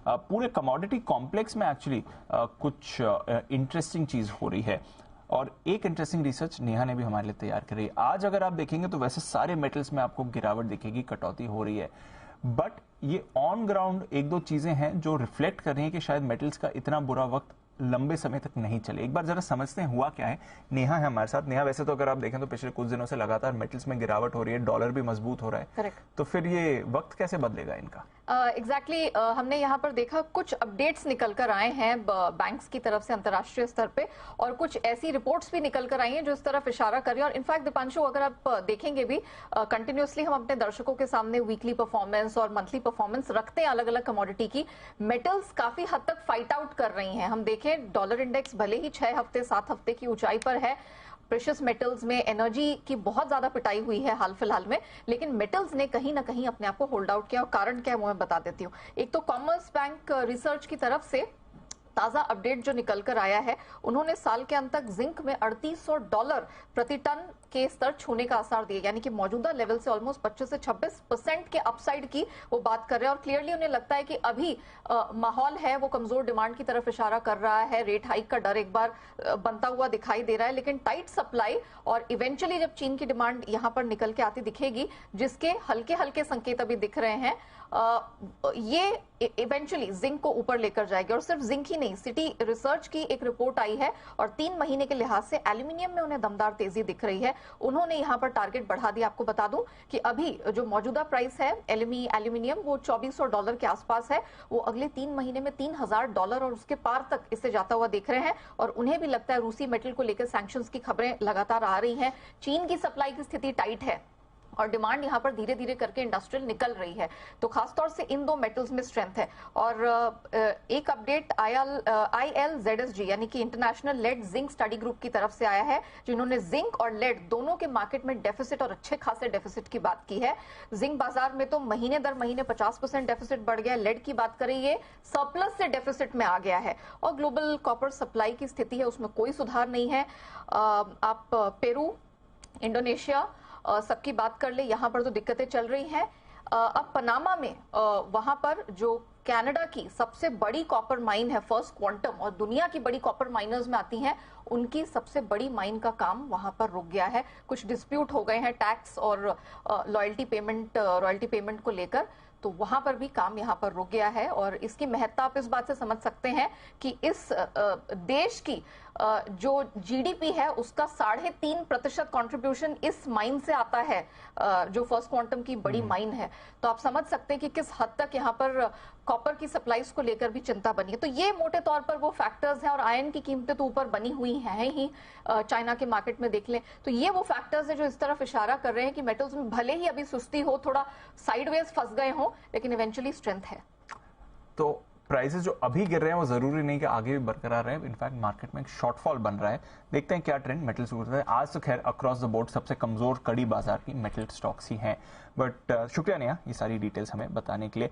पूरे commodity complex में actually कुछ इंटरेस्टिंग चीज हो रही है और एक इंटरेस्टिंग रिसर्च नेहा ने भी हमारे लिए तैयार करी है। आज अगर आप देखेंगे तो वैसे सारे मेटल्स में आपको गिरावट दिखेगी, कटौती हो रही है, बट ये ऑन ग्राउंड एक दो चीजें हैं जो रिफ्लेक्ट कर रही हैं कि शायद मेटल्स का इतना बुरा वक्त लंबे समय तक नहीं चले। एक बार जरा समझते हैं हुआ क्या है। नेहा है हमारे साथ। नेहा, वैसे तो अगर आप देखें तो पिछले कुछ दिनों से लगातार मेटल्स में गिरावट हो रही है, डॉलर भी मजबूत हो रहा है। करेक्ट। तो फिर ये वक्त कैसे बदलेगा इनका? एग्जैक्टली हमने यहाँ पर देखा कुछ अपडेट्स निकल कर आए हैं बैंक्स की तरफ से अंतर्राष्ट्रीय स्तर पे, और कुछ ऐसी रिपोर्ट्स भी निकल कर आई हैं जो इस तरफ इशारा कर रही है। और इनफैक्ट दीपांशु, अगर आप देखेंगे भी कंटिन्यूअसली हम अपने दर्शकों के सामने वीकली परफॉर्मेंस और मंथली परफॉर्मेंस रखते हैं अलग अलग कमोडिटी की। मेटल्स काफी हद तक फाइट आउट कर रही हैं। हम देखें डॉलर इंडेक्स भले ही 6 हफ्ते 7 हफ्ते की ऊंचाई पर है, प्रेशियस मेटल्स में एनर्जी की बहुत ज्यादा पिटाई हुई है हाल फिलहाल में, लेकिन मेटल्स ने कहीं ना कहीं अपने आप को होल्ड आउट किया। और कारण क्या है वो मैं बता देती हूँ। एक तो कॉमर्स बैंक रिसर्च की तरफ से ताजा अपडेट जो निकल कर आया है, उन्होंने साल के अंत तक जिंक में $3800 प्रति टन के स्तर छूने का आसार दिए, यानी कि मौजूदा लेवल से ऑलमोस्ट 25 से 26% के अपसाइड की वो बात कर रहे हैं। और क्लियरली उन्हें लगता है कि अभी माहौल है वो कमजोर डिमांड की तरफ इशारा कर रहा है। रेट हाइक का डर एक बार बनता हुआ दिखाई दे रहा है, लेकिन टाइट सप्लाई और इवेंचुअली जब चीन की डिमांड यहां पर निकल के आती दिखेगी, जिसके हल्के हल्के संकेत अभी दिख रहे हैं, ये इवेंचुअली जिंक को ऊपर लेकर जाएगी। और सिर्फ जिंक ही नहीं, सिटी रिसर्च की एक रिपोर्ट आई है और 3 महीने के लिहाज से एल्यूमिनियम में उन्हें दमदार तेजी दिख रही है। उन्होंने यहां पर टारगेट बढ़ा दिया। आपको बता दूं कि अभी जो मौजूदा प्राइस है एल्यूमिनियम वो $2400 के आसपास है, वो अगले 3 महीने में $3000 और उसके पार तक इसे जाता हुआ देख रहे हैं। और उन्हें भी लगता है रूसी मेटल को लेकर सैंक्शंस की खबरें लगातार आ रही हैं। चीन की सप्लाई की स्थिति टाइट है और डिमांड यहां पर धीरे धीरे करके इंडस्ट्रियल निकल रही है, तो खासतौर से इन दो मेटल्स में स्ट्रेंथ है। और एक अपडेट ILZSG यानी कि international lead zinc study group की तरफ से आया है, जिन्होंने जिंक और लेड दोनों के मार्केट में डेफिसिट और अच्छे खासे डेफिसिट की बात की है। जिंक बाजार में तो महीने दर महीने 50% डेफिसिट बढ़ गया। लेड की बात करें, ये सरप्लस से डेफिसिट में आ गया है। और ग्लोबल कॉपर सप्लाई की स्थिति है उसमें कोई सुधार नहीं है। आप पेरू, इंडोनेशिया सबकी बात कर ले, यहां पर तो दिक्कतें चल रही हैं। अब पनामा में वहां पर जो कनाडा की सबसे बड़ी कॉपर माइन है फर्स्ट क्वांटम, और दुनिया की बड़ी कॉपर माइनर्स में आती हैं, उनकी सबसे बड़ी माइन का काम वहां पर रुक गया है। कुछ डिस्प्यूट हो गए हैं टैक्स और रॉयल्टी पेमेंट को लेकर, तो वहां पर भी काम यहां पर रुक गया है। और इसकी महत्ता आप इस बात से समझ सकते हैं कि इस देश की जो जीडीपी है उसका 3.5% कंट्रीब्यूशन इस माइन से आता है, जो फर्स्ट क्वांटम की बड़ी माइन है। तो आप समझ सकते हैं कि किस हद तक यहाँ पर कॉपर की सप्लाईज को लेकर भी चिंता बनी है। तो ये मोटे तौर पर वो फैक्टर्स हैं। और आयरन की कीमतें तो ऊपर बनी हुई हैं ही, चाइना के मार्केट में देख लें, तो ये वो फैक्टर्स है जो इस तरफ इशारा कर रहे हैं कि मेटल्स में भले ही अभी सुस्ती हो, थोड़ा साइडवेज फंस गए हो, लेकिन इवेंचुअली स्ट्रेंथ है। तो प्राइसेस जो अभी गिर रहे हैं वो जरूरी नहीं कि आगे भी बरकरार रहे। इनफैक्ट मार्केट में एक शॉर्टफॉल बन रहा है। देखते हैं क्या ट्रेंड मेटल्स होता है। आज तो खैर अक्रॉस द बोर्ड सबसे कमजोर कड़ी बाजार की मेटल स्टॉक्स ही हैं। बट शुक्रिया नेहा ये सारी डिटेल्स हमें बताने के लिए।